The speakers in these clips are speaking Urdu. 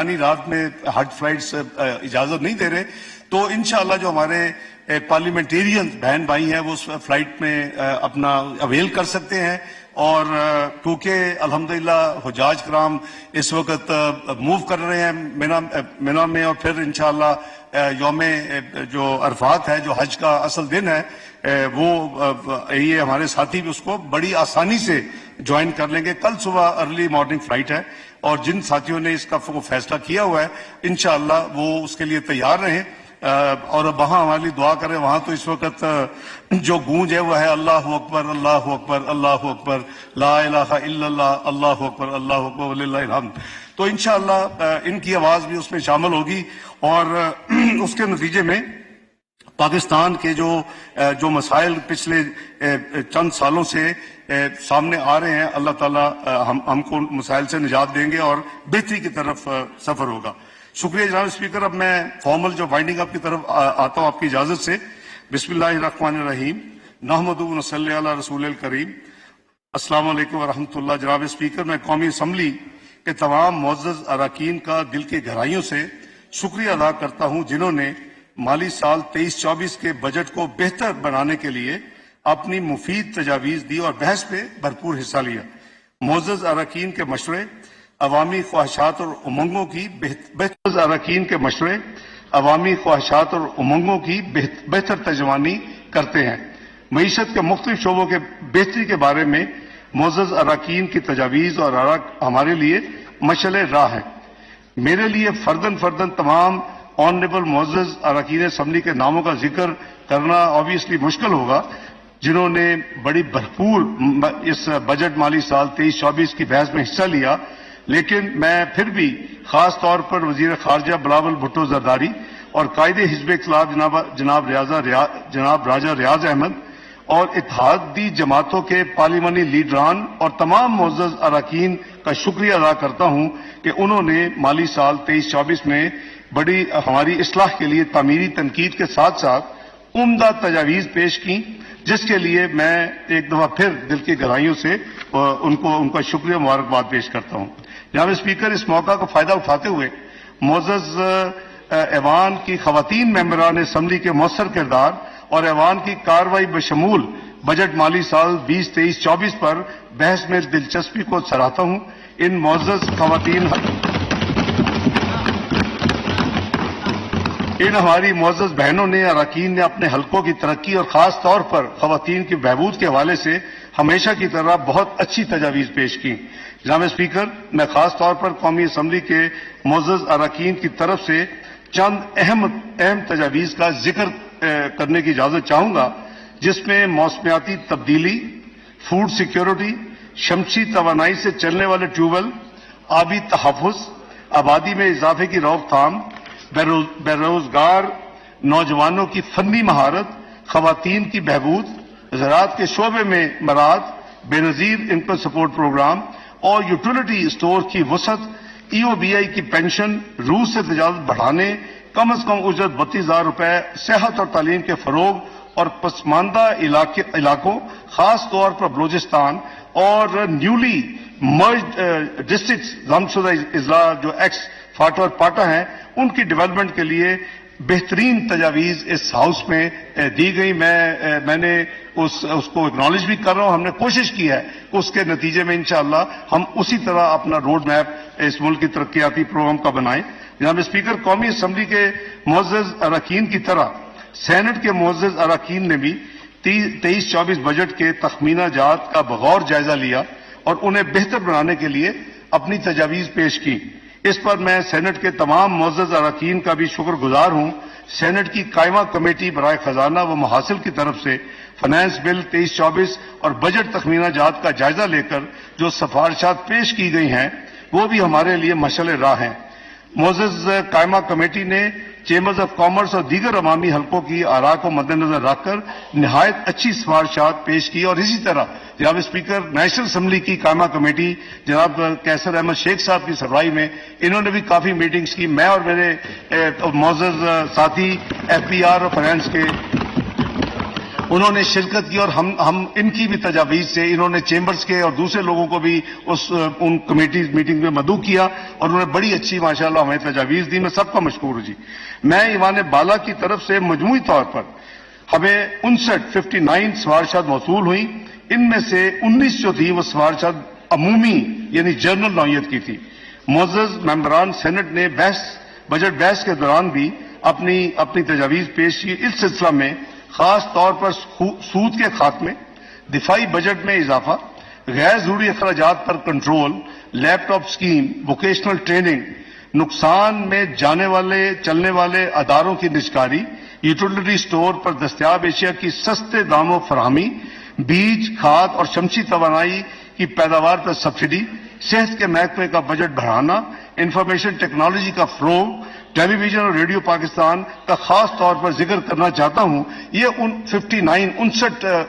رات میں ہٹ فلائٹس اجازت نہیں دے رہے، تو انشاءاللہ جو ہمارے پارلیمنٹیرین بہن بھائی ہیں وہ اس فلائٹ میں اپنا اویل کر سکتے ہیں، اور کیونکہ الحمدللہ حجاج کرام اس وقت موو کر رہے ہیں مینا میں، اور پھر انشاءاللہ یوم جو عرفات ہے جو حج کا اصل دن ہے وہ یہ ہمارے ساتھی بھی اس کو بڑی آسانی سے جوائن کر لیں گے۔ کل صبح ارلی مارننگ فلائٹ ہے، اور جن ساتھیوں نے اس کا فیصلہ کیا ہوا ہے انشاءاللہ وہ اس کے لیے تیار رہیں، اور وہاں ہمارے لیے دعا کریں۔ وہاں تو اس وقت جو گونج ہے وہ ہے اللہ اکبر اللہ اکبر اللہ اکبر لا الہ الا اللہ اللہ اکبر اللہ اکبر وللہ الحمد۔ تو انشاءاللہ ان کی آواز بھی اس میں شامل ہوگی، اور اس کے نتیجے میں پاکستان کے جو مسائل پچھلے چند سالوں سے سامنے آ رہے ہیں، اللہ تعالیٰ ہم کو مسائل سے نجات دیں گے اور بہتری کی طرف سفر ہوگا۔ شکریہ جناب اسپیکر۔ اب میں فارمل جو وائنڈنگ اپ کی طرف آتا ہوں آپ کی اجازت سے۔ بسم اللہ الرحمن الرحیم، نحمدہ و نصلی علی رسول الکریم۔ السلام علیکم ورحمۃ اللہ۔ جناب اسپیکر، میں قومی اسمبلی کے تمام معزز اراکین کا دل کی گہرائیوں سے شکریہ ادا کرتا ہوں جنہوں نے مالی سال 23-24 کے بجٹ کو بہتر بنانے کے لیے اپنی مفید تجاویز دی اور بحث پہ بھرپور حصہ لیا۔ معزز اراکین کے مشورے عوامی خواہشات اور امنگوں کی بہتر ترجمانی کرتے ہیں۔ معیشت کے مختلف شعبوں کے بہتری کے بارے میں معزز اراکین کی تجاویز اور آراء ہمارے لیے مشعل راہ ہیں۔ میرے لیے فردن تمام آنریبل معزز اراکین اسمبلی کے ناموں کا ذکر کرنا آبویسلی مشکل ہوگا جنہوں نے بڑی بھرپور اس بجٹ مالی سال 23-24 کی بحث میں حصہ لیا، لیکن میں پھر بھی خاص طور پر وزیر خارجہ بلاول بھٹو زرداری اور قائد حزب اختلاف جناب راجہ ریاض احمد اور اتحادی جماعتوں کے پارلیمانی لیڈران اور تمام معزز اراکین کا شکریہ ادا کرتا ہوں کہ انہوں نے مالی سال 23-24 میں بڑی ہماری اصلاح کے لیے تعمیری تنقید کے ساتھ ساتھ عمدہ تجاویز پیش کی، جس کے لیے میں ایک دفعہ پھر دل کی گہرائیوں سے ان کا شکریہ مبارکباد پیش کرتا ہوں۔ جناب اسپیکر، اس موقع کا فائدہ اٹھاتے ہوئے معزز ایوان کی خواتین ممبران اسمبلی کے مؤثر کردار اور ایوان کی کارروائی بشمول بجٹ مالی سال 2023-24 پر بحث میں دلچسپی کو سراہتا ہوں۔ ان ہماری معزز بہنوں نے اراکین نے اپنے حلقوں کی ترقی اور خاص طور پر خواتین کی بہبود کے حوالے سے ہمیشہ کی طرح بہت اچھی تجاویز پیش کی۔ جناب اسپیکر، میں خاص طور پر قومی اسمبلی کے معزز اراکین کی طرف سے چند اہم تجاویز کا ذکر کرنے کی اجازت چاہوں گا، جس میں موسمیاتی تبدیلی، فوڈ سیکیورٹی، شمسی توانائی سے چلنے والے ٹیوبویل، آبی تحفظ، آبادی میں اضافے کی روک تھام، بے روزگار نوجوانوں کی فنی مہارت، خواتین کی بہبود، زراعت کے شعبے میں مراعات، بے نظیر انکم سپورٹ پروگرام اور یوٹیلیٹی اسٹور کی وسعت، EOBI کی پینشن، روس سے تجارت بڑھانے، کم از کم اجرت 32,000 روپے، صحت اور تعلیم کے فروغ اور پسماندہ علاقوں خاص طور پر بلوچستان اور نیولی مرجڈ ڈسٹرکٹس ضمشدہ اضلاع جو ایکس فاٹا اور پاٹا ہیں ان کی ڈیولپمنٹ کے لیے بہترین تجاویز اس ہاؤس میں دی گئی۔ میں نے اس کو اکنالج بھی کر رہا ہوں۔ ہم نے کوشش کی ہے کہ اس کے نتیجے میں انشاءاللہ ہم اسی طرح اپنا روڈ میپ اس ملک کی ترقیاتی پروگرام کا بنائیں۔ جناب اسپیکر، قومی اسمبلی کے معزز اراکین کی طرح سینٹ کے معزز اراکین نے بھی 23-24 بجٹ کے تخمینہ جات کا بغور جائزہ لیا اور انہیں بہتر بنانے کے لیے اپنی تجاویز پیش کی۔ اس پر میں سینٹ کے تمام معزز اراکین کا بھی شکر گزار ہوں۔ سینٹ کی قائمہ کمیٹی برائے خزانہ و محاصل کی طرف سے فنانس بل 23-24 اور بجٹ تخمینہ جات کا جائزہ لے کر جو سفارشات پیش کی گئی ہیں وہ بھی ہمارے لیے مشعل راہ ہیں۔ معزز قائمہ کمیٹی نے چیمبرز آف کامرس اور دیگر عوامی حلقوں کی آراء کو مد نظر رکھ کر نہایت اچھی سفارشات پیش کی، اور اسی طرح جناب اسپیکر نیشنل اسمبلی کی قائمہ کمیٹی جناب کیسر احمد شیخ صاحب کی سربراہی میں انہوں نے بھی کافی میٹنگز کی۔ میں اور میرے معزز ساتھی FPR اور فائنانس کے انہوں نے شرکت کی اور ہم ان کی بھی تجاویز سے انہوں نے چیمبرز کے اور دوسرے لوگوں کو بھی ان کمیٹیز میٹنگ میں مدعو کیا اور انہوں نے بڑی اچھی ماشاءاللہ ہمیں تجاویز دی. میں سب کا مشکور ہوں جی. میں ایوان بالا کی طرف سے مجموعی طور پر ہمیں 59 سفارشات موصول ہوئی. ان میں سے 19 جو تھی وہ سفارشات عمومی یعنی جنرل نوعیت کی تھی. معزز ممبران سینٹ نے بجٹ بحث کے دوران بھی اپنی تجاویز پیش کی. اس سلسلہ میں خاص طور پر سود کے خاتمے، دفاعی بجٹ میں اضافہ، غیر ضروری اخراجات پر کنٹرول، لیپ ٹاپ اسکیم، ووکیشنل ٹریننگ، نقصان میں چلنے والے اداروں کی نجکاری، یوٹیلیٹی اسٹور پر دستیاب اشیاء کی سستے داموں فراہمی، بیج، کھاد اور شمسی توانائی کی پیداوار پر سبسڈی، صحت کے محکمے کا بجٹ بڑھانا، انفارمیشن ٹیکنالوجی کا فروغ، ٹیلی ویژن اور ریڈیو پاکستان کا خاص طور پر ذکر کرنا چاہتا ہوں. یہ 59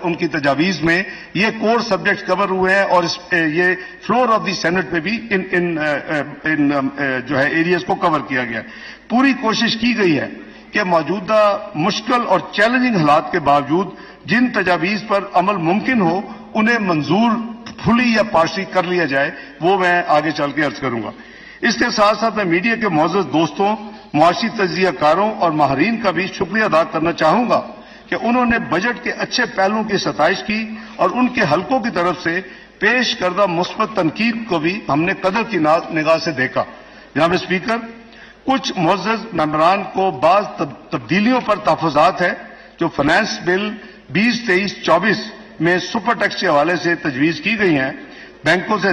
ان کی تجاویز میں یہ کور سبجیکٹ کور ہوئے ہیں اور یہ فلور آف دی سینٹ میں بھی ان جو ہے ایریاز کو کور کیا گیا. پوری کوشش کی گئی ہے کہ موجودہ مشکل اور چیلنجنگ حالات کے باوجود جن تجاویز پر عمل ممکن ہو انہیں منظور پھلی یا پارشی کر لیا جائے. وہ میں آگے چل کے عرض کروں گا. اس کے ساتھ ساتھ میں میڈیا کے معزز دوستوں، معاشی تجزیہ کاروں اور ماہرین کا بھی شکریہ ادا کرنا چاہوں گا کہ انہوں نے بجٹ کے اچھے پہلوؤں کی ستائش کی اور ان کے حلقوں کی طرف سے پیش کردہ مثبت تنقید کو بھی ہم نے قدر کی نگاہ سے دیکھا. جناب اسپیکر، کچھ معزز ممبران کو بعض تبدیلیوں پر تحفظات ہے جو فائنانس بل 2023-24 میں سپر ٹیکس کے حوالے سے تجویز کی گئی ہیں. بینکوں سے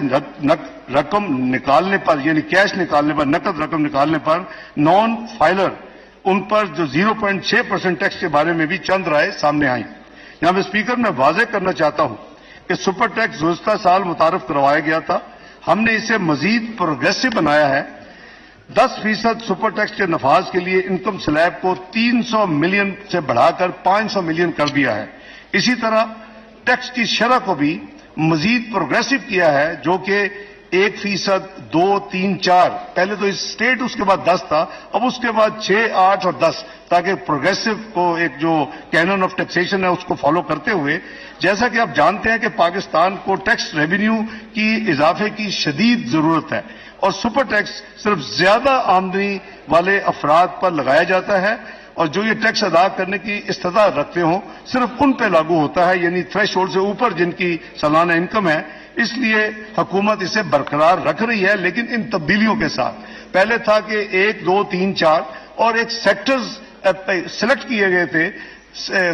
رقم نکالنے پر یعنی کیش نکالنے پر، نقد رقم نکالنے پر نان فائلر ان پر جو 0.6% ٹیکس کے بارے میں بھی چند رائے سامنے آئیں. جناب اسپیکر، میں واضح کرنا چاہتا ہوں کہ سپر ٹیکس گزشتہ سال متعارف کروایا گیا تھا. ہم نے اسے مزید پروگریسو بنایا ہے. 10% سپر ٹیکس کے نفاذ کے لیے انکم سلیب کو 300 ملین سے بڑھا کر 500 ملین کر دیا ہے. اسی طرح ٹیکس کی شرح کو بھی مزید پروگریسو کیا ہے جو کہ 1%، 2، 3، 4، پہلے تو اسٹیٹ اس کے بعد 10 تھا، اب اس کے بعد 6، 8 اور 10، تاکہ پروگریسو کو ایک جو کینن آف ٹیکسیشن ہے اس کو فالو کرتے ہوئے. جیسا کہ آپ جانتے ہیں کہ پاکستان کو ٹیکس ریونیو کی اضافے کی شدید ضرورت ہے اور سپر ٹیکس صرف زیادہ آمدنی والے افراد پر لگایا جاتا ہے اور جو یہ ٹیکس ادا کرنے کی استطاعت رکھتے ہوں صرف ان پہ لاگو ہوتا ہے، یعنی تھریش ہولڈ سے اوپر جن کی سالانہ انکم ہے. اس لیے حکومت اسے برقرار رکھ رہی ہے لیکن ان تبدیلیوں کے ساتھ. پہلے تھا کہ 1، 2، 3، 4 اور ایک سیکٹرز سلیکٹ کیے گئے تھے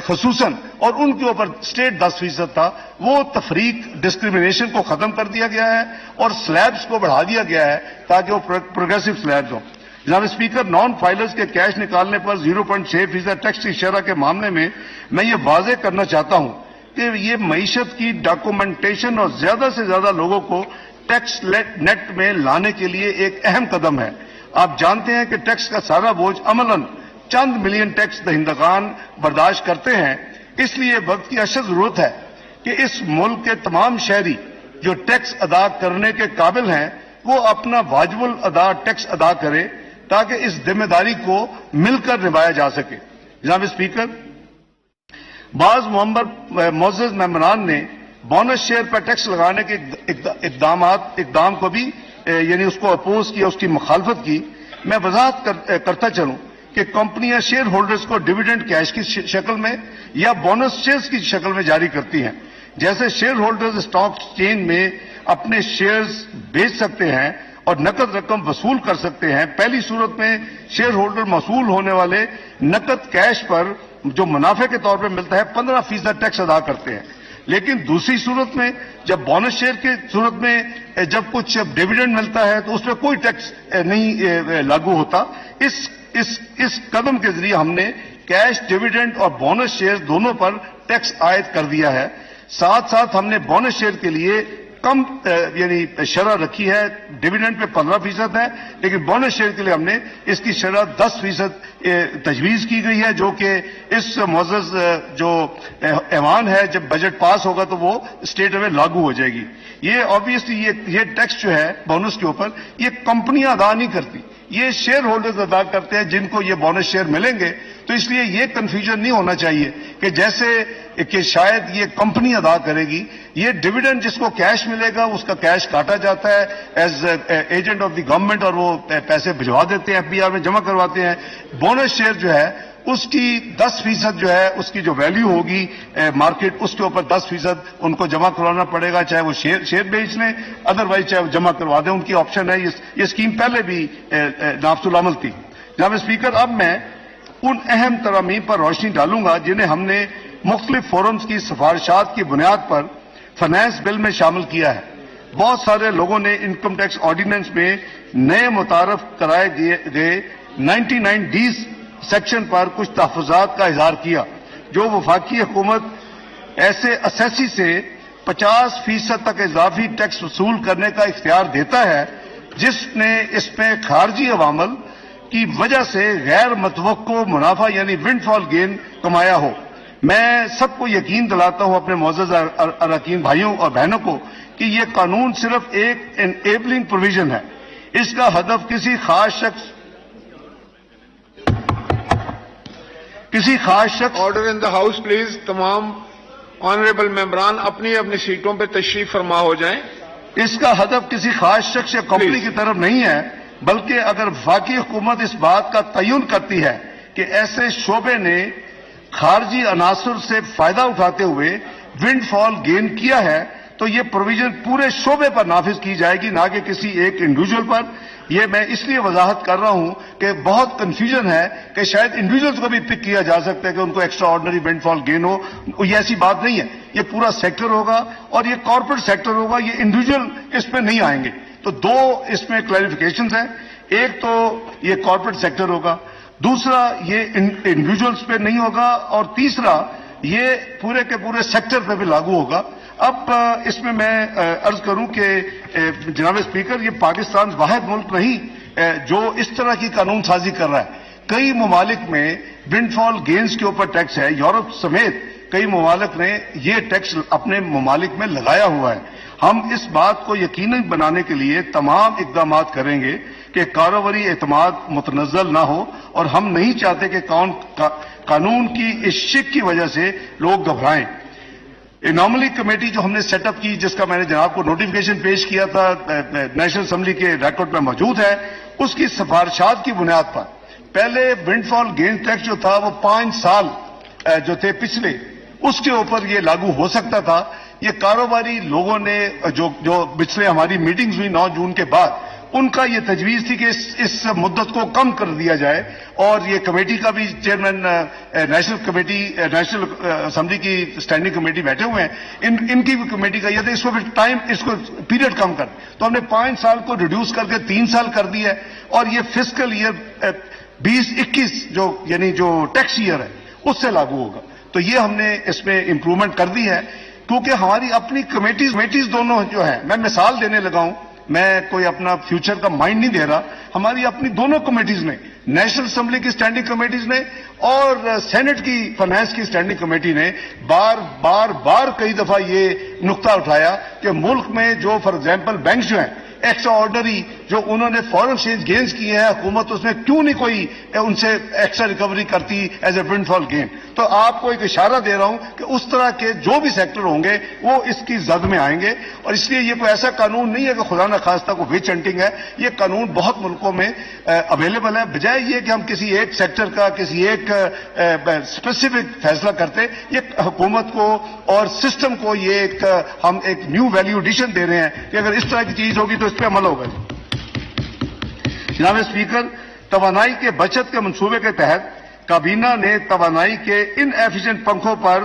خصوصاً اور ان کے اوپر اسٹیٹ 10% تھا. وہ تفریق ڈسکریمنیشن کو ختم کر دیا گیا ہے اور سلیبز کو بڑھا دیا گیا ہے تاکہ وہ پروگریسو سلیبز ہوں. جناب اسپیکر، نان فائلرز کے کیش نکالنے پر 0.6% ٹیکس کی شرح کے معاملے میں یہ واضح کرنا چاہتا ہوں کہ یہ معیشت کی ڈاکومنٹیشن اور زیادہ سے زیادہ لوگوں کو ٹیکس نیٹ میں لانے کے لیے ایک اہم قدم ہے. آپ جانتے ہیں کہ ٹیکس کا سارا بوجھ عملاً چند ملین ٹیکس دہندگان برداشت کرتے ہیں. اس لیے وقت کی اشد ضرورت ہے کہ اس ملک کے تمام شہری جو ٹیکس ادا کرنے کے قابل ہیں وہ اپنا واجب الادا ٹیکس ادا کرے تاکہ اس ذمہ داری کو مل کر نبھایا جا سکے. جناب اسپیکر، بعض معزز ممبران نے بونس شیئر پر ٹیکس لگانے کے اقدام کو بھی یعنی اس کو اپوز کیا، اس کی مخالفت کی. میں وضاحت کرتا چلوں کہ کمپنیاں شیئر ہولڈرز کو ڈیویڈنڈ کیش کی شکل میں یا بونس شیئرز کی شکل میں جاری کرتی ہیں. جیسے شیئر ہولڈرز اسٹاک چین میں اپنے شیئرز بیچ سکتے ہیں اور نقد رقم وصول کر سکتے ہیں. پہلی صورت میں شیئر ہولڈر موصول ہونے والے نقد کیش پر جو منافع کے طور پر ملتا ہے 15% ٹیکس ادا کرتے ہیں. لیکن دوسری صورت میں جب بونس شیئر کی صورت میں جب کچھ ڈیویڈنڈ ملتا ہے تو اس پہ کوئی ٹیکس نہیں لاگو ہوتا. اس قدم کے ذریعے ہم نے کیش ڈیویڈنڈ اور بونس شیئر دونوں پر ٹیکس عائد کر دیا ہے. ساتھ ساتھ ہم نے بونس شیئر کے لیے کم یعنی شرح رکھی ہے. ڈیویڈنڈ پہ 15% ہے لیکن بونس شیئر کے لیے ہم نے اس کی شرح 10% تجویز کی گئی ہے جو کہ اس معزز جو ایوان ہے جب بجٹ پاس ہوگا تو وہ اسٹیٹ میں لاگو ہو جائے گی. یہ آبویسلی یہ ٹیکس جو ہے بونس کے اوپر یہ کمپنیاں ادا نہیں کرتی، یہ شیئر ہولڈرز ادا کرتے ہیں جن کو یہ بونس شیئر ملیں گے. تو اس لیے یہ کنفیوژن نہیں ہونا چاہیے کہ جیسے کہ شاید یہ کمپنی ادا کرے گی. یہ ڈویڈنڈ جس کو کیش ملے گا اس کا کیش کاٹا جاتا ہے as agent of the government اور وہ پیسے بھجوا دیتے ہیں, FBR میں جمع کرواتے ہیں. بونس شیئر جو ہے اس کی 10% جو ہے اس کی جو ویلیو ہوگی مارکیٹ اس کے اوپر 10% ان کو جمع کروانا پڑے گا, چاہے وہ شیئر بیچ لیں, ادروائز چاہے وہ جمع کروا دیں, ان کی آپشن ہے. یہ اسکیم پہلے بھی نافذ العمل تھی. جناب اسپیکر, اب میں ان اہم ترامیم پر روشنی ڈالوں گا جنہیں ہم نے مختلف فورمز کی سفارشات کی بنیاد پر فائنانس بل میں شامل کیا ہے. بہت سارے لوگوں نے انکم ٹیکس آرڈیننس میں نئے متعارف کرائے گئے 99D سیکشن پر کچھ تحفظات کا اظہار کیا, جو وفاقی حکومت ایسے اسیسی سے 50% تک اضافی ٹیکس وصول کرنے کا اختیار دیتا ہے جس نے اس میں خارجی عوامل کی وجہ سے غیر متوقع منافع یعنی ونڈ فال گین کمایا ہو. میں سب کو یقین دلاتا ہوں اپنے معزز اراکین بھائیوں اور بہنوں کو کہ یہ قانون صرف ایک انیبلنگ پروویژن ہے. اس کا ہدف کسی خاص شخص order in the house please. تمام آنریبل ممبران اپنی اپنی سیٹوں پہ تشریف فرما ہو جائیں. اس کا ہدف کسی خاص شخص یا کمپنی کی طرف نہیں ہے, بلکہ اگر وفاقی حکومت اس بات کا تعین کرتی ہے کہ ایسے شعبے نے خارجی عناصر سے فائدہ اٹھاتے ہوئے ونڈ فال گین کیا ہے تو یہ پروویژن پورے شعبے پر نافذ کی جائے گی, نہ کہ کسی ایک انڈیویجول پر. یہ میں اس لیے وضاحت کر رہا ہوں کہ بہت کنفیوژن ہے کہ شاید انڈیویجولز کو بھی پک کیا جا سکتا ہے کہ ان کو ایکسٹرا آرڈنری ونڈ فال گین ہو. یہ ایسی بات نہیں ہے, یہ پورا سیکٹر ہوگا اور یہ کارپوریٹ سیکٹر ہوگا, یہ انڈیویجول اس پہ نہیں آئیں گے. تو دو اس میں کلیریفیکیشنز ہیں. ایک تو یہ کارپوریٹ سیکٹر ہوگا, دوسرا یہ انڈیویجولز پہ نہیں ہوگا, اور تیسرا یہ پورے کے پورے سیکٹر پہ بھی لاگو ہوگا. اب اس میں عرض کروں کہ جناب اسپیکر, یہ پاکستان واحد ملک نہیں جو اس طرح کی قانون سازی کر رہا ہے. کئی ممالک میں ونڈ فال گینز کے اوپر ٹیکس ہے. یورپ سمیت کئی ممالک نے یہ ٹیکس اپنے ممالک میں لگایا ہوا ہے. ہم اس بات کو یقینی بنانے کے لیے تمام اقدامات کریں گے کہ کاروباری اعتماد متنزل نہ ہو, اور ہم نہیں چاہتے کہ قانون کی اس شک کی وجہ سے لوگ گھبرائیں. انوملی کمیٹی جو ہم نے سیٹ اپ کی, جس کا میں نے جناب کو نوٹیفیکیشن پیش کیا تھا, نیشنل اسمبلی کے ریکارڈ میں موجود ہے, اس کی سفارشات کی بنیاد پر پہلے ونڈ فال گین ٹیکس جو تھا وہ 5 سال جو تھے پچھلے, اس کے اوپر یہ لاگو ہو سکتا تھا. یہ کاروباری لوگوں نے جو پچھلے ہماری میٹنگز ہوئی 9 جون کے بعد, ان کا یہ تجویز تھی کہ اس مدت کو کم کر دیا جائے, اور یہ کمیٹی کا بھی چیئرمین نیشنل اسمبلی کی اسٹینڈنگ کمیٹی بیٹھے ہوئے ہیں, ان کی بھی کمیٹی کا یہ تھا اس کو ٹائم, اس کو پیریڈ کم کر, تو ہم نے 5 سال کو ریڈیوس کر کے 3 سال کر دیا ہے. اور یہ فسکل ایئر 2021 یعنی جو ٹیکس ایئر ہے اس سے لاگو ہوگا. تو یہ ہم نے اس میں امپروومنٹ کر دی ہے, کیونکہ ہماری اپنی کمیٹیز دونوں جو ہیں, میں مثال دینے لگا ہوں, میں کوئی اپنا فیوچر کا مائنڈ نہیں دے رہا, ہماری اپنی دونوں کمیٹیز نے, نیشنل اسمبلی کی اسٹینڈنگ کمیٹیز نے اور سینٹ کی فائنانس کی اسٹینڈنگ کمیٹی نے بار کئی دفعہ یہ نقطہ اٹھایا کہ ملک میں جو فار ایگزامپل بینکس جو ہیں ایکسٹرا آرڈنری جو انہوں نے فورن ایکسچینج گینز کیے ہیں, حکومت اس میں کیوں نہیں کوئی ان سے ایکسٹرا ریکوری کرتی as a windfall gain. تو آپ کو ایک اشارہ دے رہا ہوں کہ اس طرح کے جو بھی سیکٹر ہوں گے وہ اس کی زد میں آئیں گے, اور اس لیے یہ کوئی ایسا قانون نہیں ہے کہ خدا نخواستہ کو وچ ہنٹنگ ہے. یہ قانون بہت ملکوں میں اویلیبل ہے. بجائے یہ کہ ہم کسی ایک سیکٹر کا کسی ایک اسپیسیفک فیصلہ کرتے, یہ حکومت کو اور سسٹم کو یہ ہم ایک نیو ویلیو ایڈیشن دے رہے ہیں کہ اگر اس طرح کی چیز ہوگی تو اس پہ عمل ہوگا. جناب اسپیکر, توانائی کے بچت کے منصوبے کے تحت کابینہ نے توانائی کے ان ایفیشینٹ پنکھوں پر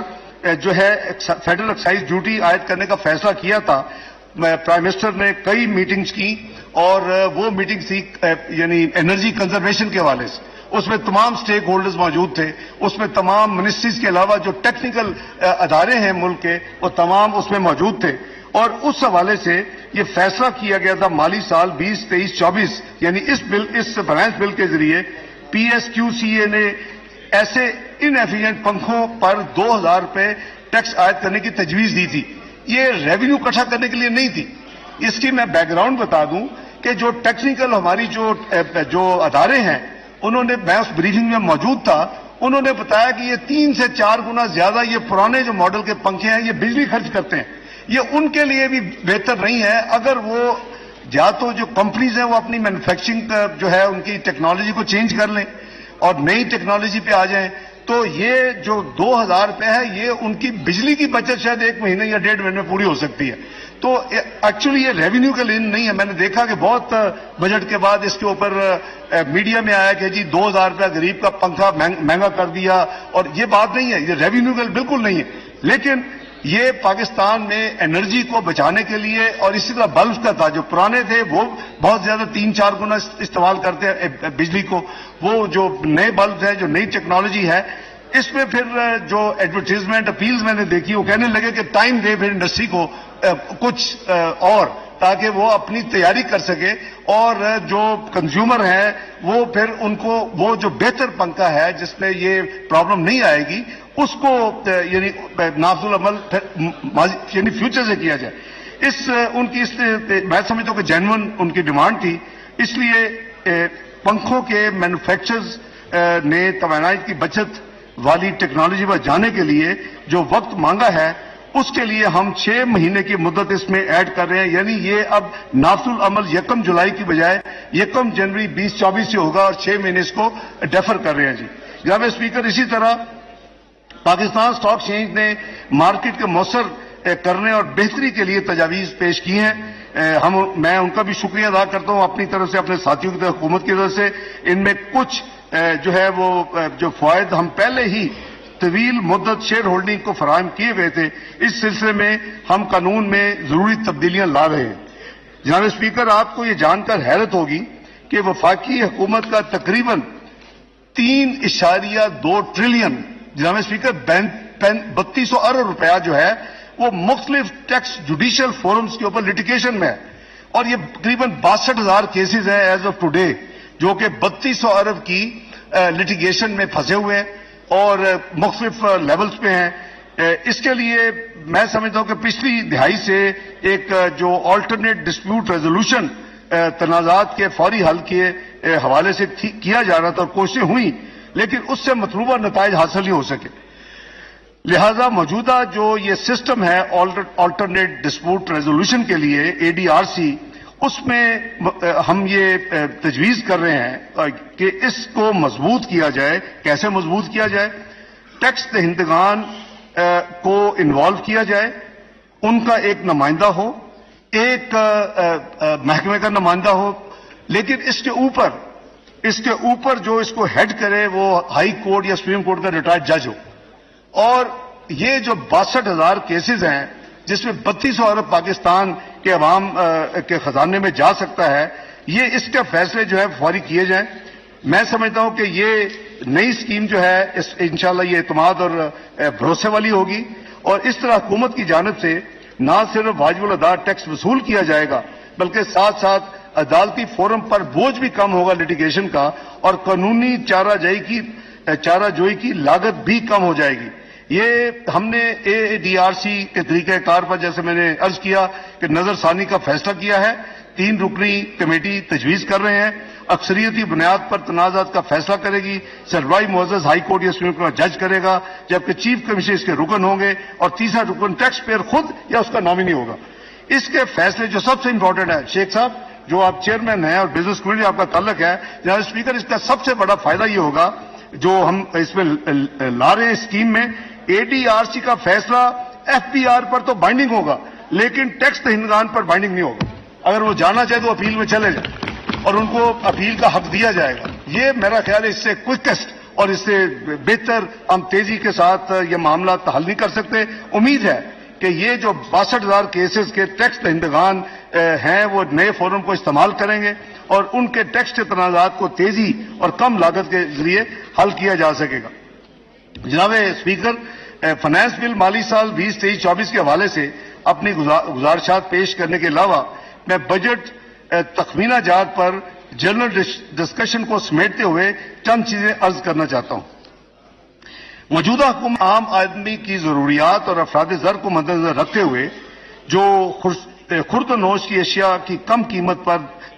جو ہے فیڈرل ایکسائز ڈیوٹی عائد کرنے کا فیصلہ کیا تھا. پرائم منسٹر نے کئی میٹنگز کی, اور وہ میٹنگ تھی یعنی انرجی کنزرویشن کے حوالے سے. اس میں تمام سٹیک ہولڈرز موجود تھے, اس میں تمام منسٹریز کے علاوہ جو ٹیکنیکل ادارے ہیں ملک کے وہ تمام اس میں موجود تھے. اور اس حوالے سے یہ فیصلہ کیا گیا تھا مالی سال 2023-24 یعنی اس فائنانس بل کے ذریعے PSQCA نے ایسے ان ایفیشینٹ پنکھوں پر 2000 روپے ٹیکس عائد کرنے کی تجویز دی تھی. یہ ریونیو اکٹھا کرنے کے لیے نہیں تھی. اس کی میں بیک گراؤنڈ بتا دوں کہ جو ٹیکنیکل ہماری جو ادارے ہیں انہوں نے، میں اس بریفنگ میں موجود تھا، انہوں نے بتایا کہ یہ 3 سے 4 گنا زیادہ یہ پرانے جو ماڈل کے پنکھے ہیں یہ بجلی خرچ کرتے ہیں. یہ ان کے لیے بھی بہتر نہیں ہے. اگر وہ یا تو جو کمپنیز ہیں وہ اپنی مینوفیکچرنگ جو ہے ان کی ٹیکنالوجی کو چینج کر لیں اور نئی ٹیکنالوجی پہ آ جائیں، تو یہ جو 2000 روپے ہے یہ ان کی بجلی کی بچت شاید 1 مہینے یا 1.5 مہینے میں پوری ہو سکتی ہے. تو ایکچولی یہ ریونیو کا لین نہیں ہے. میں نے دیکھا کہ بہت بجٹ کے بعد اس کے اوپر میڈیا میں آیا کہ جی 2000 روپے غریب کا پنکھا مہنگا کر دیا، اور یہ بات نہیں ہے، یہ ریونیو کا بالکل نہیں ہے. لیکن یہ پاکستان میں انرجی کو بچانے کے لیے، اور اسی طرح بلب کا تھا جو پرانے تھے وہ بہت زیادہ 3-4 گنا استعمال کرتے ہیں بجلی کو. وہ جو نئے بلب ہیں، جو نئی ٹیکنالوجی ہے، اس میں پھر جو ایڈورٹیزمنٹ اپیلز میں نے دیکھی وہ کہنے لگے کہ ٹائم دے پھر انڈسٹری کو کچھ اور، تاکہ وہ اپنی تیاری کر سکے، اور جو کنزیومر ہیں وہ پھر ان کو وہ جو بہتر پنکھا ہے جس میں یہ پرابلم نہیں آئے گی اس کو یعنی نافذ العمل یعنی فیوچر سے کیا جائے. ان کی میں سمجھتا ہوں کہ جینون ان کی ڈیمانڈ تھی. اس لیے پنکھوں کے مینوفیکچرز نے توانائی کی بچت والی ٹیکنالوجی پر جانے کے لیے جو وقت مانگا ہے اس کے لیے ہم 6 مہینے کی مدت اس میں ایڈ کر رہے ہیں. یعنی یہ اب نافذ العمل 1 جولائی کی بجائے 1 جنوری 2024 سے ہوگا، اور 6 مہینے اس کو ڈیفر کر رہے ہیں. جی جناب اسپیکر، اسی طرح پاکستان اسٹاک ایکسچینج نے مارکیٹ کے مؤثر کرنے اور بہتری کے لیے تجاویز پیش کی ہیں. میں ان کا بھی شکریہ ادا کرتا ہوں اپنی طرف سے، اپنے ساتھیوں کی طرف، حکومت کی طرف سے. ان میں کچھ جو ہے وہ جو فوائد ہم پہلے ہی طویل مدت شیئر ہولڈنگ کو فراہم کیے ہوئے تھے، اس سلسلے میں ہم قانون میں ضروری تبدیلیاں لا رہے ہیں. جناب اسپیکر، آپ کو یہ جان کر حیرت ہوگی کہ وفاقی حکومت کا تقریباً 3.2 ٹریلین جناب اسپیکر 3200 ارب روپیہ جو ہے وہ مختلف ٹیکس جوڈیشل فورمز کے اوپر لٹیگیشن میں ہے، اور یہ تقریباً 62,000 کیسز ہیں ایز آف ٹوڈے جو کہ 3200 ارب کی لٹیگیشن میں پھنسے ہوئے ہیں اور مختلف لیولز پہ ہیں. اس کے لیے میں سمجھتا ہوں کہ پچھلی دہائی سے ایک جو آلٹرنیٹ ڈسپیوٹ ریزولوشن تنازعات کے فوری حل کے حوالے سے کیا جا رہا تھا اور کوششیں ہوئیں، لیکن اس سے مطلوبہ نتائج حاصل نہیں ہو سکے. لہذا موجودہ جو یہ سسٹم ہے آلٹرنیٹ ڈسپیوٹ ریزولوشن کے لیے ADRC، اس میں ہم یہ تجویز کر رہے ہیں کہ اس کو مضبوط کیا جائے. کیسے مضبوط کیا جائے؟ ٹیکس دہندگان کو انوالو کیا جائے، ان کا ایک نمائندہ ہو، ایک محکمے کا نمائندہ ہو، لیکن اس کے اوپر جو اس کو ہیڈ کرے وہ ہائی کورٹ یا سپریم کورٹ کا ریٹائرڈ جج ہو. اور یہ جو 62,000 کیسز ہیں جس میں 3200 ارب پاکستان کے عوام کے خزانے میں جا سکتا ہے، یہ اس کے فیصلے جو ہے فوری کیے جائیں. میں سمجھتا ہوں کہ یہ نئی اسکیم جو ہے انشاءاللہ یہ اعتماد اور بھروسے والی ہوگی، اور اس طرح حکومت کی جانب سے نہ صرف واجب الادا ٹیکس وصول کیا جائے گا بلکہ ساتھ ساتھ عدالتی فورم پر بوجھ بھی کم ہوگا لٹیگیشن کا، اور قانونی چارہ جوئی کی لاگت بھی کم ہو جائے گی. یہ ہم نے ADRC کے طریقہ کار پر جیسے میں نے عرض کیا کہ نظر ثانی کا فیصلہ کیا ہے. 3 رکنی کمیٹی تجویز کر رہے ہیں، اکثریتی بنیاد پر تنازعات کا فیصلہ کرے گی. سربراہی معزز ہائی کورٹ یا سپریم کورٹ جج کرے گا، جبکہ چیف کمشنر اس کے رکن ہوں گے، اور تیسرا رکن ٹیکس پیئر خود یا اس کا نامنی ہوگا. اس کے فیصلے جو سب سے امپورٹنٹ ہے، شیخ صاحب جو آپ چیئرمین ہیں اور بزنس کمیونٹی آپ کا تعلق ہے، جناب اسپیکر، اس کا سب سے بڑا فائدہ یہ ہوگا جو ہم اس میں لا رہے ہیں اسکیم میں، ADRC کا فیصلہ FPR پر تو بائنڈنگ ہوگا لیکن ٹیکس دہندگان پر بائنڈنگ نہیں ہوگا. اگر وہ جانا چاہے تو اپیل میں چلے جائیں اور ان کو اپیل کا حق دیا جائے گا. یہ میرا خیال ہے اس سے کوئکسٹ اور اس سے بہتر ہم تیزی کے ساتھ یہ معاملات حل نہیں کر سکتے. امید ہے کہ یہ جو 62,000 کیسز کے ٹیکس دہندگان ہیں وہ نئے فورم کو استعمال کریں گے اور ان کے ٹیکس کے تنازعات کو تیزی اور کم لاگت کے ذریعے حل کیا جا سکے گا. جناب اسپیکر، فائنانس بل مالی سال 2023-24 کے حوالے سے اپنی گزارشات پیش کرنے کے علاوہ میں بجٹ تخمینہ جات پر جنرل ڈسکشن کو سمیٹتے ہوئے چند چیزیں عرض کرنا چاہتا ہوں. موجودہ حکومت عام آدمی کی ضروریات اور افراد زر کو مد نظر رکھتے ہوئے جو خرد و نوش کی اشیاء کی کم قیمت پر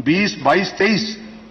2022-23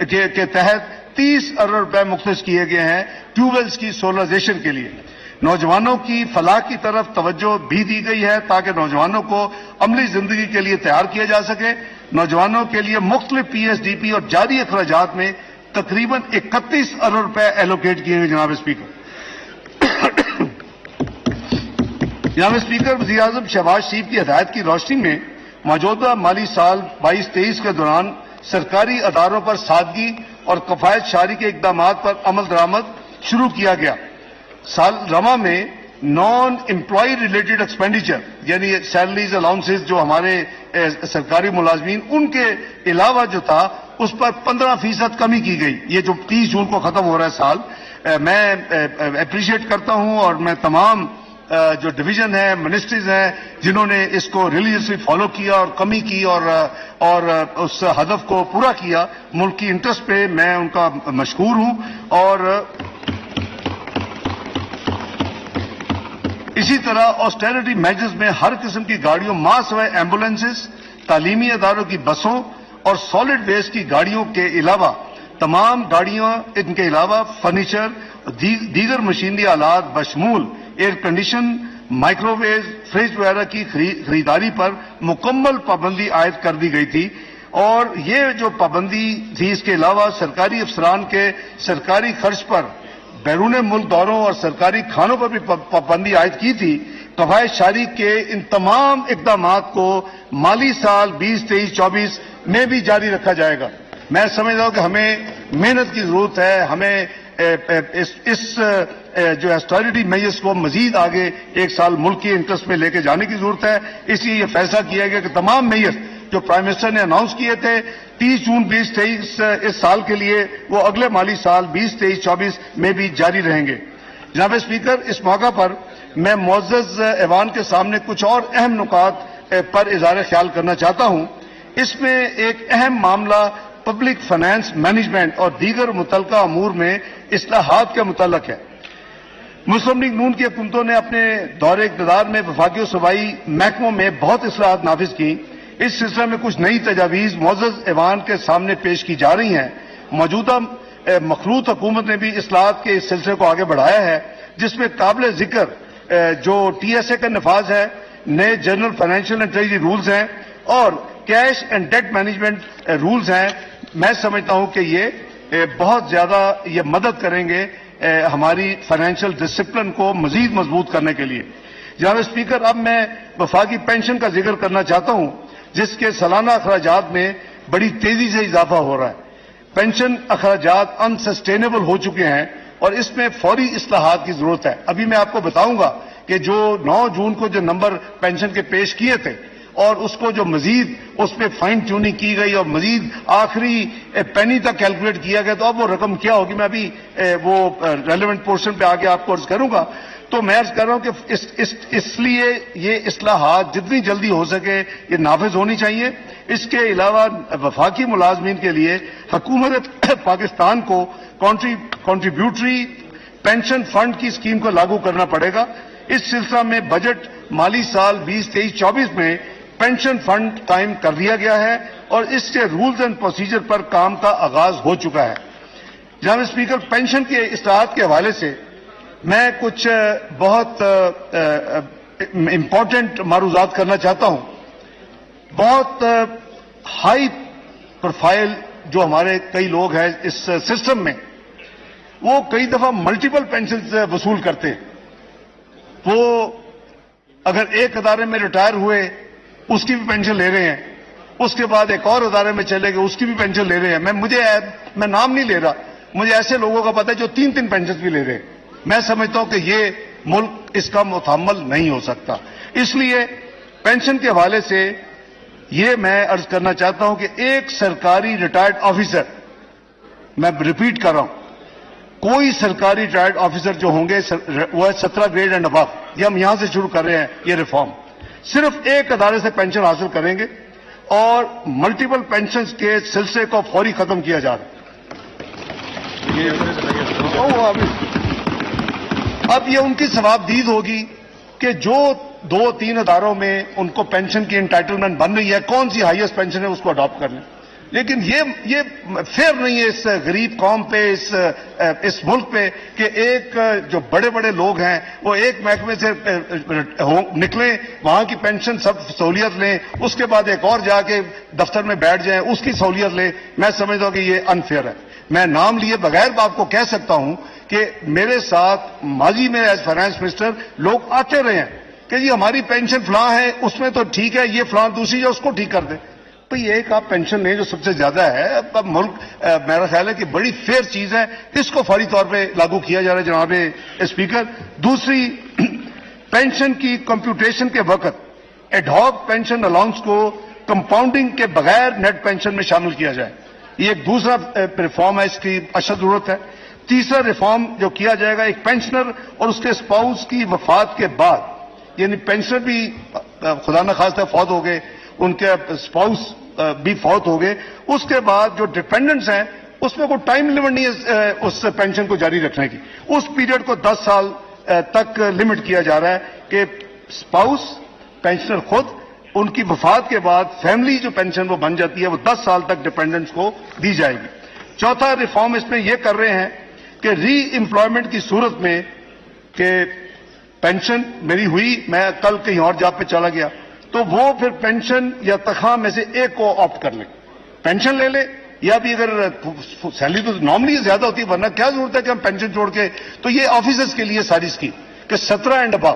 کے تحت 30 ارب روپے مختص کیے گئے ہیں ٹیوبویلز کی سولرائزیشن کے لیے. نوجوانوں کی فلاح کی طرف توجہ بھی دی گئی ہے تاکہ نوجوانوں کو عملی زندگی کے لیے تیار کیا جا سکے. نوجوانوں کے لیے مختلف پی ایس ڈی پی اور جاری اخراجات میں تقریباً 31 ارب روپے ایلوکیٹ کیے گئے. جناب اسپیکر وزیر اعظم شہباز شریف کی ہدایت کی روشنی میں موجودہ مالی سال 22-23 کے دوران سرکاری اداروں پر سادگی اور کفایت شعاری کے اقدامات پر عمل درآمد شروع کیا گیا. سال رواں میں نان امپلائی ریلیٹڈ ایکسپینڈیچر یعنی سیلریز الاؤنسز جو ہمارے سرکاری ملازمین ان کے علاوہ جو تھا اس پر 15% کمی کی گئی. یہ جو 30 جون کو ختم ہو رہا ہے سال, میں اپریشیٹ کرتا ہوں اور میں تمام جو ڈویژن ہے منسٹریز ہیں جنہوں نے اس کو ریلیجیسلی فالو کیا اور کمی کی اور اس ہدف کو پورا کیا ملک کی انٹرسٹ پہ, میں ان کا مشکور ہوں. اور اسی طرح آسٹیرٹی میجرز میں ہر قسم کی گاڑیوں ماس و ایمبولینسز, تعلیمی اداروں کی بسوں اور سالڈ ویسٹ کی گاڑیوں کے علاوہ تمام گاڑیوں ان کے علاوہ فرنیچر دیگر مشینری آلات بشمول air condition microwave fridge وغیرہ کی خریداری پر مکمل پابندی عائد کر دی گئی تھی. اور یہ جو پابندی تھی اس کے علاوہ سرکاری افسران کے سرکاری خرچ پر بیرون ملک دوروں اور سرکاری کھانوں پر بھی پابندی عائد کی تھی. کفایت شعاری کے ان تمام اقدامات کو مالی سال 2023-24 میں بھی جاری رکھا جائے گا. میں سمجھتا ہوں کہ ہمیں محنت کی ضرورت ہے, ہمیں اس جو اسٹیرٹی میجرز کو مزید آگے ایک سال ملک کی انٹرسٹ میں لے کے جانے کی ضرورت ہے. اس لیے یہ فیصلہ کیا گیا کہ تمام میجرز جو پرائم منسٹر نے اناؤنس کیے تھے 30 جون 2023 اس سال کے لیے وہ اگلے مالی سال 2023-24 میں بھی جاری رہیں گے. جناب اسپیکر, اس موقع پر میں معزز ایوان کے سامنے کچھ اور اہم نکات پر اظہار خیال کرنا چاہتا ہوں. اس میں ایک اہم معاملہ پبلک فائنانس مینجمنٹ اور دیگر متعلقہ امور میں اصلاحات کا متعلق ہے. مسلم لیگ نون کی حکومتوں نے اپنے دور اقتدار میں وفاقی و صوبائی محکموں میں بہت اصلاحات نافذ کی. اس سلسلے میں کچھ نئی تجاویز معزز ایوان کے سامنے پیش کی جا رہی ہیں. موجودہ مخلوط حکومت نے بھی اصلاحات کے اس سلسلے کو آگے بڑھایا ہے جس میں قابل ذکر جو ٹی ایس اے کا نفاذ ہے, نئے general financial and treasury rules ہیں اور cash and debt management rules ہیں. میں سمجھتا ہوں کہ یہ بہت زیادہ یہ مدد کریں گے ہماری فائنینشیل ڈسپلن کو مزید مضبوط کرنے کے لیے. جناب اسپیکر, اب میں وفاقی پینشن کا ذکر کرنا چاہتا ہوں جس کے سالانہ اخراجات میں بڑی تیزی سے اضافہ ہو رہا ہے. پینشن اخراجات انسسٹینیبل ہو چکے ہیں اور اس میں فوری اصلاحات کی ضرورت ہے. ابھی میں آپ کو بتاؤں گا کہ جو 9 جون کو جو نمبر پینشن کے پیش کیے تھے اور اس کو جو مزید اس پہ فائن ٹیوننگ کی گئی اور مزید آخری پینی تک کیلکولیٹ کیا گیا, تو اب وہ رقم کیا ہوگی میں ابھی وہ ریلیونٹ پورشن پہ آگے آپ کو عرض کروں گا. تو میں عرض کر رہا ہوں کہ اس لیے یہ اصلاحات جتنی جلدی ہو سکے یہ نافذ ہونی چاہیے. اس کے علاوہ وفاقی ملازمین کے لیے حکومت پاکستان کو کنٹریبیوٹری پینشن فنڈ کی اسکیم کو لاگو کرنا پڑے گا. اس سلسلہ میں بجٹ مالی سال 2023-24 میں پینشن فنڈ قائم کر دیا گیا ہے اور اس کے رولز اینڈ پروسیجر پر کام کا آغاز ہو چکا ہے. جناب اسپیکر, پینشن کے اصلاحات کے حوالے سے میں کچھ بہت امپورٹنٹ معروضات کرنا چاہتا ہوں. بہت ہائی پروفائل جو ہمارے کئی لوگ ہیں اس سسٹم میں, وہ کئی دفعہ ملٹیپل پینشن وصول کرتے ہیں. وہ اگر ایک ادارے میں ریٹائر ہوئے اس کی بھی پینشن لے رہے ہیں, اس کے بعد ایک اور ادارے میں چلے گئے اس کی بھی پینشن لے رہے ہیں. میں نام نہیں لے رہا, مجھے ایسے لوگوں کا پتہ ہے جو 3 پینشن بھی لے رہے ہیں. میں سمجھتا ہوں کہ یہ ملک اس کا متحمل نہیں ہو سکتا. اس لیے پینشن کے حوالے سے یہ میں عرض کرنا چاہتا ہوں کہ ایک سرکاری ریٹائرڈ آفیسر, میں ریپیٹ کر رہا ہوں, کوئی سرکاری ریٹائرڈ آفیسر جو ہوں گے وہ ہے 17 گریڈ اینڈ ابو. یہ ہم یہاں سے شروع کر رہے ہیں یہ ریفارم. صرف ایک ادارے سے پینشن حاصل کریں گے اور ملٹیپل پینشن کے سلسلے کو فوری ختم کیا جا رہا ہے. اب یہ ان کی ثوابدید ہوگی کہ جو 2-3 اداروں میں ان کو پینشن کی انٹائٹلمنٹ بن رہی ہے, کون سی ہائیسٹ پینشن ہے اس کو اڈاپٹ کر لیں. لیکن یہ فیئر نہیں ہے اس غریب قوم پہ، اس ملک پہ کہ ایک جو بڑے بڑے لوگ ہیں وہ ایک محکمے سے نکلیں، وہاں کی پینشن سب سہولیت لیں، اس کے بعد ایک اور جا کے دفتر میں بیٹھ جائیں، اس کی سہولیت لیں۔ میں سمجھتا ہوں کہ یہ انفیئر ہے۔ میں نام لیے بغیر آپ کو کہہ سکتا ہوں کہ میرے ساتھ ماضی میں ایز فائنانس منسٹر لوگ آتے رہے ہیں کہ جی ہماری پینشن فلاں ہے، اس میں تو ٹھیک ہے، یہ فلاں دوسری ہے، اس کو ٹھیک کر دیں۔ بھئی ایک آپ پینشن لیں جو سب سے زیادہ ہے، اب ملک میرا خیال ہے کہ بڑی فیئر چیز ہے، اس کو فوری طور پہ لاگو کیا جا رہا ہے جناب اسپیکر۔ دوسری، پینشن کی کمپیوٹیشن کے وقت ایڈ ہاک پینشن الاؤنس کو کمپاؤنڈنگ کے بغیر نیٹ پینشن میں شامل کیا جائے، یہ ایک دوسرا ریفارم ہے، اس کی اشد ضرورت ہے۔ تیسرا ریفارم جو کیا جائے گا، ایک پینشنر اور اس کے اسپاؤس کی وفات کے بعد، یعنی پینشنر بھی خدا نخواستہ فوت ہو گئے، ان کے اسپاؤس بھی فوت ہو گئے، اس کے بعد جو ڈیپینڈنٹس ہیں اس میں کوئی ٹائم لمٹ نہیں ہے اس پینشن کو جاری رکھنے کی، اس پیریڈ کو 10 سال تک لمٹ کیا جا رہا ہے کہ اسپاؤس، پینشنر خود، ان کی وفات کے بعد فیملی جو پینشن وہ بن جاتی ہے وہ 10 سال تک ڈیپینڈنٹس کو دی جائے گی۔ چوتھا ریفارم اس میں یہ کر رہے ہیں کہ ری امپلائمنٹ کی صورت میں کہ پینشن میری ہوئی، میں کل کہیں اور جاب پہ چلا گیا، تو وہ پھر پینشن یا تنخواہ میں سے ایک کو آپٹ کر لیں، پینشن لے لے، یا بھی اگر سیلری تو نارملی زیادہ ہوتی ہے، ورنہ کیا ضرورت ہے کہ ہم پینشن چھوڑ کے۔ تو یہ آفیسرز کے لیے ساری اسکیم کہ 17 اینڈ ابو،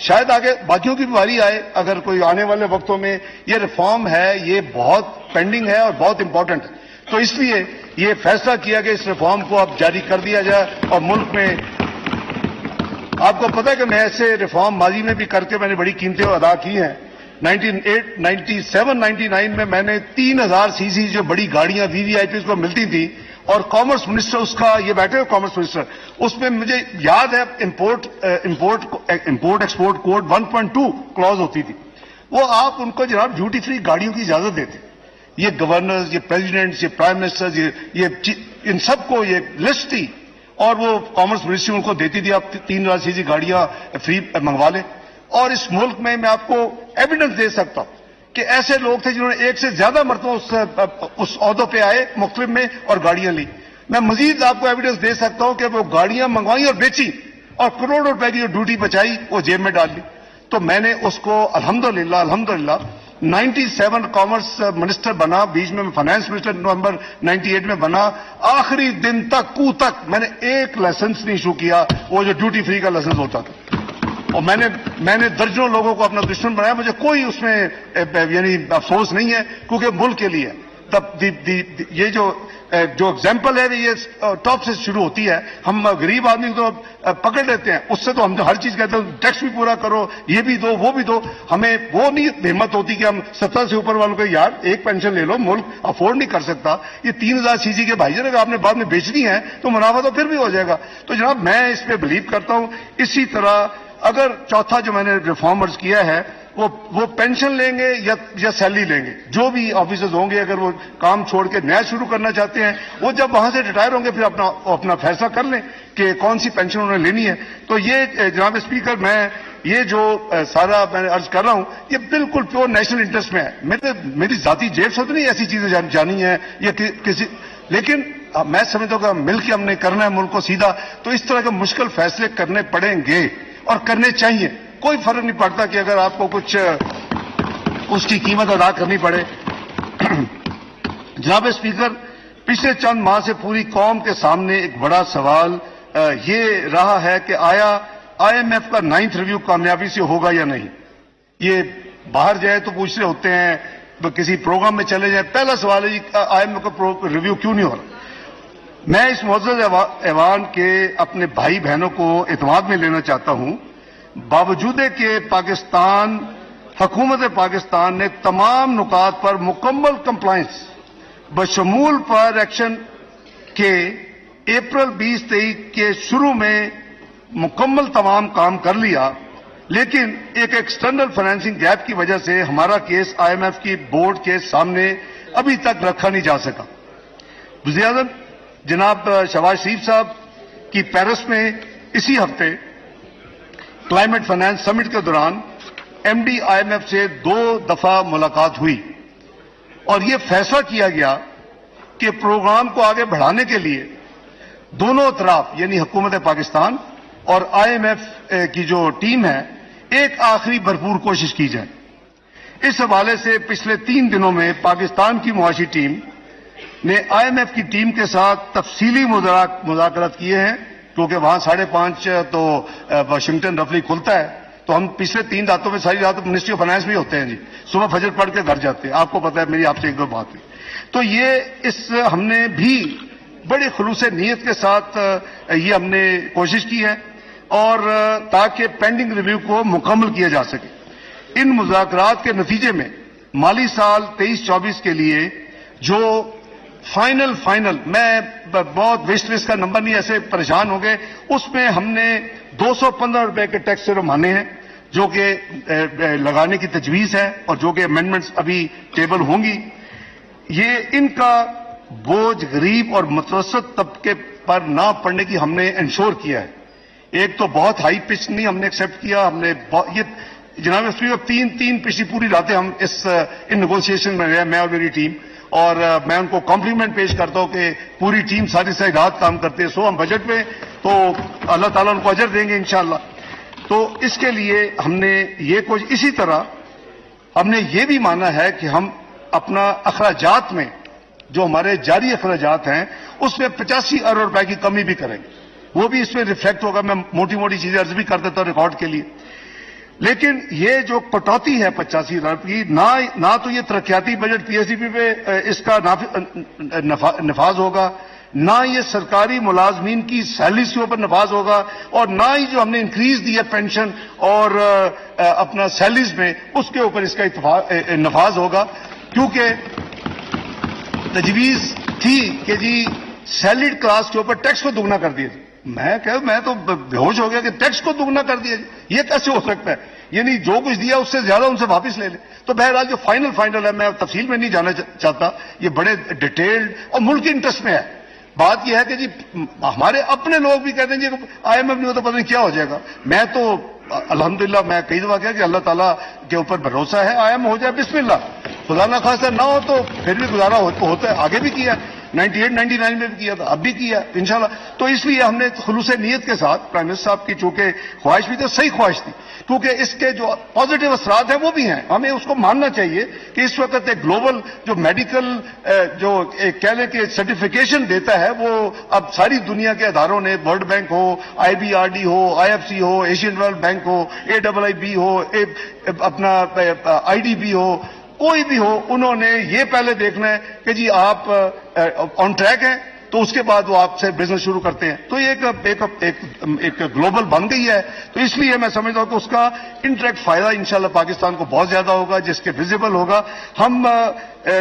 شاید آگے باقیوں کی بھی باری آئے اگر کوئی آنے والے وقتوں میں۔ یہ ریفارم ہے، یہ بہت پینڈنگ ہے اور بہت امپورٹنٹ ہے، تو اس لیے یہ فیصلہ کیا کہ اس ریفارم کو اب جاری کر دیا جائے۔ اور ملک میں آپ کو پتہ ہے کہ میں ایسے ریفارم ماضی میں بھی کر کے میں نے بڑی قیمتیں ادا کی ہیں۔ 97-99 میں نے 3000 سی سی جو بڑی گاڑیاں وی وی آئی پیز کو ملتی تھیں، اور کامرس منسٹر اس کا، یہ بیٹھے ہوئے کامرس منسٹر، اس میں مجھے یاد ہے امپورٹ ایکسپورٹ کوڈ 1.2 کلوز ہوتی تھی، وہ آپ ان کو جناب ڈیوٹی فری گاڑیوں کی اجازت دیتے۔ یہ گورنرز، یہ پریزیڈنٹس، یہ پرائم منسٹرز، یہ ان سب کو یہ لسٹ تھی، اور وہ کامرس منسٹری ان کو دیتی تھی، آپ 3000 سی سی گاڑیاں فری منگوا لیں۔ اور اس ملک میں میں آپ کو ایویڈنس دے سکتا ہوں کہ ایسے لوگ تھے جنہوں نے ایک سے زیادہ مرتبہ اس عہدوں پہ آئے مختلف میں اور گاڑیاں لی۔ میں مزید آپ کو ایویڈنس دے سکتا ہوں کہ وہ گاڑیاں منگوائی اور بیچی، اور کروڑوں روپے کی جو ڈیوٹی بچائی وہ جیب میں ڈال لی۔ تو میں نے اس کو الحمدللہ 97 کامرس منسٹر بنا، بیچ میں فائنانس منسٹر نومبر 98 میں بنا، آخری دن تک میں نے ایک لائسنس نہیں ایشو کیا، وہ جو ڈیوٹی فری کا لائسنس ہوتا تھا۔ اور میں نے درجنوں لوگوں کو اپنا دشمن بنایا، مجھے کوئی اس میں یعنی افسوس نہیں ہے، کیونکہ ملک کے لیے یہ جو ایگزامپل ہے یہ ٹاپ سے شروع ہوتی ہے۔ ہم غریب آدمی کو پکڑ لیتے ہیں، اس سے تو ہم ہر چیز کہتے ہیں ٹیکس بھی پورا کرو، یہ بھی دو وہ بھی دو، ہمیں وہ نہیں ہمت ہوتی کہ ہم 70 سے اوپر والوں کو یار ایک پینشن لے لو، ملک افورڈ نہیں کر سکتا۔ یہ 3000 سی سی کے بھائی جان اگر آپ نے بعد میں بیچنی ہے تو منافع تو پھر بھی ہو جائے گا۔ تو جناب میں اس پہ بلیو کرتا ہوں۔ اسی طرح اگر چوتھا جو میں نے ریفارمرز کیا ہے وہ پینشن لیں گے یا سیلری لیں گے، جو بھی آفیسرز ہوں گے اگر وہ کام چھوڑ کے نیا شروع کرنا چاہتے ہیں، وہ جب وہاں سے ریٹائر ہوں گے پھر اپنا فیصلہ کر لیں کہ کون سی پینشن انہوں نے لینی ہے۔ تو یہ جناب اسپیکر، میں یہ جو سارا میں عرض کر رہا ہوں یہ بالکل پیور نیشنل انٹرسٹ میں ہے۔ میری ذاتی جیب سے تو نہیں ایسی چیزیں جانی ہیں یا کسی، لیکن میں سمجھتا ہوں کہ مل کے ہم نے کرنا ہے ملک کو سیدھا، تو اس طرح کے مشکل فیصلے کرنے پڑیں گے اور کرنے چاہیے۔ کوئی فرق نہیں پڑتا کہ اگر آپ کو کچھ اس کی قیمت ادا کرنی پڑے۔ جناب اسپیکر، پچھلے چند ماہ سے پوری قوم کے سامنے ایک بڑا سوال یہ رہا ہے کہ آیا IMF کا 9th ریویو کامیابی سے ہوگا یا نہیں۔ یہ باہر جائے تو پوچھ رہے ہوتے ہیں، کسی پروگرام میں چلے جائیں، پہلا سوال ہے IMF کا ریویو کیوں نہیں ہو رہا۔ میں اس معزز ایوان کے اپنے بھائی بہنوں کو اعتماد میں لینا چاہتا ہوں، باوجود کہ حکومت پاکستان نے تمام نکات پر مکمل کمپلائنس بشمول پر ایکشن کے اپریل 2023 کے شروع میں مکمل تمام کام کر لیا، لیکن ایک ایکسٹرنل فائنینسنگ گیپ کی وجہ سے ہمارا کیس IMF کی بورڈ کے سامنے ابھی تک رکھا نہیں جا سکا۔ وزیر اعظم جناب شہباز شریف صاحب کی پیرس میں اسی ہفتے کلائمیٹ فائنانس سمٹ کے دوران MD IMF سے 2 دفعہ ملاقات ہوئی۔ اور یہ فیصلہ کیا گیا کہ پروگرام کو آگے بڑھانے کے لیے دونوں طرف یعنی حکومت پاکستان اور IMF کی جو ٹیم ہے ایک آخری بھرپور کوشش کی جائے. اس حوالے سے پچھلے 3 دنوں میں پاکستان کی معاشی ٹیم نے IMF کی ٹیم کے ساتھ تفصیلی مذاکرات کیے ہیں کیونکہ وہاں 5:30 تو واشنگٹن رفلی کھلتا ہے. تو ہم پچھلے 3 راتوں میں ساری رات منسٹری آف فائنانس بھی ہوتے ہیں جی. صبح فجر پڑھ کے گھر جاتے ہیں. آپ کو پتا ہے میری آپ سے 1-2 بات ہے. تو ہم نے بھی بڑے خلوص نیت کے ساتھ یہ ہم نے کوشش کی ہے اور تاکہ پینڈنگ ریویو کو مکمل کیا جا سکے. ان مذاکرات کے نتیجے میں مالی سال 23-24 کے لیے جو فائنل میں بہت وش لسٹ کا نمبر نہیں ایسے پریشان ہو گئے اس میں ہم نے 215 روپے کے ٹیکس صرف مانے ہیں جو کہ لگانے کی تجویز ہے اور جو کہ امینڈمنٹس ابھی ٹیبل ہوں گی. یہ ان کا بوجھ غریب اور متوسط طبقے پر نہ پڑنے کی ہم نے انشور کیا ہے. ایک تو بہت ہائی پچ نہیں ہم نے ایکسپٹ کیا. ہم نے یہ جناب اسپیکر 3 پچھلی پوری راتیں ہم ان نیگوشیشن میں رہے میں اور میری ٹیم اور میں ان کو کمپلیمنٹ پیش کرتا ہوں کہ پوری ٹیم ساری رات کام کرتے ہیں. سو ہم بجٹ میں تو اللہ تعالیٰ ان کو اجر دیں گے انشاءاللہ. تو اس کے لیے ہم نے یہ کچھ اسی طرح ہم نے یہ بھی مانا ہے کہ ہم اپنا اخراجات میں جو ہمارے جاری اخراجات ہیں اس میں 85 ارب روپے کی کمی بھی کریں گے. وہ بھی اس میں ریفلیکٹ ہوگا. میں موٹی چیزیں عرض بھی کر دیتا ہوں ریکارڈ کے لیے. لیکن یہ جو کٹوتی ہے 85 ارب کی نہ تو یہ ترقیاتی بجٹ PSDP پہ اس کا نفاذ ہوگا نہ یہ سرکاری ملازمین کی سیلریز کے اوپر نفاذ ہوگا اور نہ ہی جو ہم نے انکریز دی ہے پینشن اور اپنا سیلریز میں اس کے اوپر اس کا نفاذ ہوگا. کیونکہ تجویز تھی کہ جی سیلریڈ کلاس کے اوپر ٹیکس کو دگنا کر دیا. میں تو بے ہوش ہو گیا کہ ٹیکس کو دگنا کر دیا. یہ کیسے ہو سکتا ہے؟ یعنی جو کچھ دیا اس سے زیادہ ان سے واپس لے لیں. تو بہرحال جو فائنل ہے میں تفصیل میں نہیں جانا چاہتا. یہ بڑے ڈیٹیلڈ اور ملکی انٹرسٹ میں ہے. بات یہ ہے کہ جی ہمارے اپنے لوگ بھی کہتے ہیں جی IMF نہیں ہو تو پتہ نہیں کیا ہو جائے گا. میں تو الحمدللہ میں کئی دفعہ کہا کہ اللہ تعالیٰ کے اوپر بھروسہ ہے. IMF ہو جائے بسم اللہ. خدا نہ خواستہ نہ ہو تو پھر بھی گزارا ہوتا ہے. آگے بھی کیا 98-99 میں بھی کیا تھا اب بھی کیا انشاءاللہ. تو اس لیے ہم نے خلوص نیت کے ساتھ پرائم منسٹر صاحب کی چونکہ خواہش بھی تھی صحیح خواہش تھی کیونکہ اس کے جو پازیٹیو اثرات ہیں وہ بھی ہیں. ہمیں اس کو ماننا چاہیے کہ اس وقت ایک گلوبل جو میڈیکل جو کہہ لیں کہ سرٹیفکیشن دیتا ہے وہ اب ساری دنیا کے اداروں نے ورلڈ بینک ہو IBRD ہو IFC ہو ایشین ڈیولپمنٹ بینک ہو AIIB ہو اپنا IDB ہو کوئی بھی ہو انہوں نے یہ پہلے دیکھنا ہے کہ جی آپ آن ٹریک ہیں تو اس کے بعد وہ آپ سے بزنس شروع کرتے ہیں. تو یہ ایک گلوبل بن گئی ہے. تو اس لیے میں سمجھتا ہوں کہ اس کا انڈائریکٹ فائدہ انشاءاللہ پاکستان کو بہت زیادہ ہوگا جس کے ویزیبل ہوگا. ہم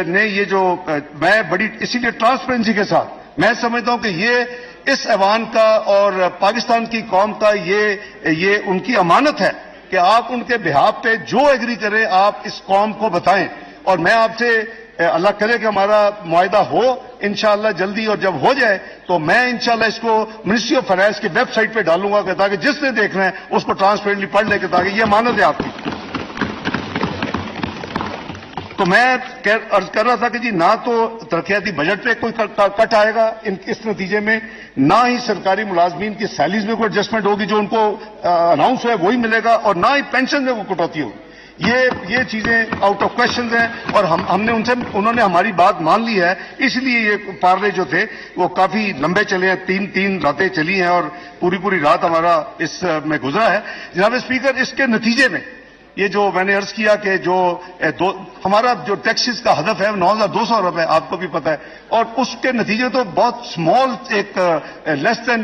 نے یہ جو میں بڑی اسی لیے ٹرانسپیرنسی کے ساتھ میں سمجھتا ہوں کہ یہ اس ایوان کا اور پاکستان کی قوم کا یہ ان کی امانت ہے کہ آپ ان کے بہاف پہ جو ایگری کریں آپ اس قوم کو بتائیں. اور میں آپ سے اللہ کرے کہ ہمارا معاہدہ ہو انشاءاللہ جلدی اور جب ہو جائے تو میں انشاءاللہ اس کو منسٹری آف فائنانس کی ویب سائٹ پہ ڈالوں گا کہ تاکہ جس نے دیکھنا ہے اس کو ٹرانسپیرنٹلی پڑھ لے کہ تاکہ یہ امانت ہے آپ کی. تو میں عرض کر رہا تھا کہ جی نہ تو ترقیاتی بجٹ پہ کوئی کٹ آئے گا اس نتیجے میں نہ ہی سرکاری ملازمین کی سیلریز میں کوئی ایڈجسٹمنٹ ہوگی جو ان کو اناؤنس ہوا وہی ملے گا اور نہ ہی پینشن میں کوئی کٹوتی ہوگی. یہ چیزیں آؤٹ آف کوشچنز ہیں اور ہم نے انہوں نے ہماری بات مان لی ہے. اس لیے یہ پارلے جو تھے وہ کافی لمبے چلے ہیں. 3 راتیں چلی ہیں اور پوری رات ہمارا اس میں گزرا ہے. جناب اسپیکر اس کے نتیجے میں یہ جو میں نے عرض کیا کہ جو ہمارا جو ٹیکسز کا ہدف ہے 9,200 ارب ہے آپ کو بھی پتا ہے اور اس کے نتیجے تو بہت اسمال ایک لیس دین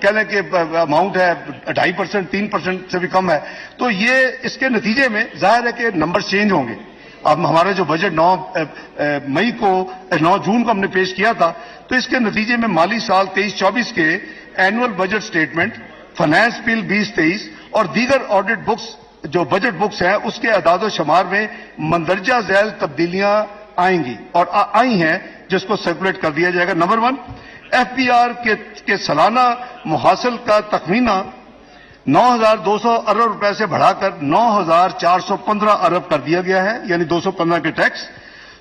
کہہ لیں کہ اماؤنٹ ہے 2.5% 3% سے بھی کم ہے. تو یہ اس کے نتیجے میں ظاہر ہے کہ نمبر چینج ہوں گے. اب ہمارا جو بجٹ 9 جون کو ہم نے پیش کیا تھا تو اس کے نتیجے میں مالی سال 23-24 کے annual budget statement finance bill 2023 اور دیگر آڈٹ بکس جو بجٹ بکس ہیں اس کے اعداد و شمار میں مندرجہ ذیل تبدیلیاں آئیں گی اور آئی ہیں جس کو سرکولیٹ کر دیا جائے گا. نمبر 1 FBR کے سالانہ محاصل کا تخمینہ 9,200 ارب روپے سے بڑھا کر 9,415 ارب کر دیا گیا ہے یعنی 215 کے ٹیکس.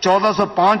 1405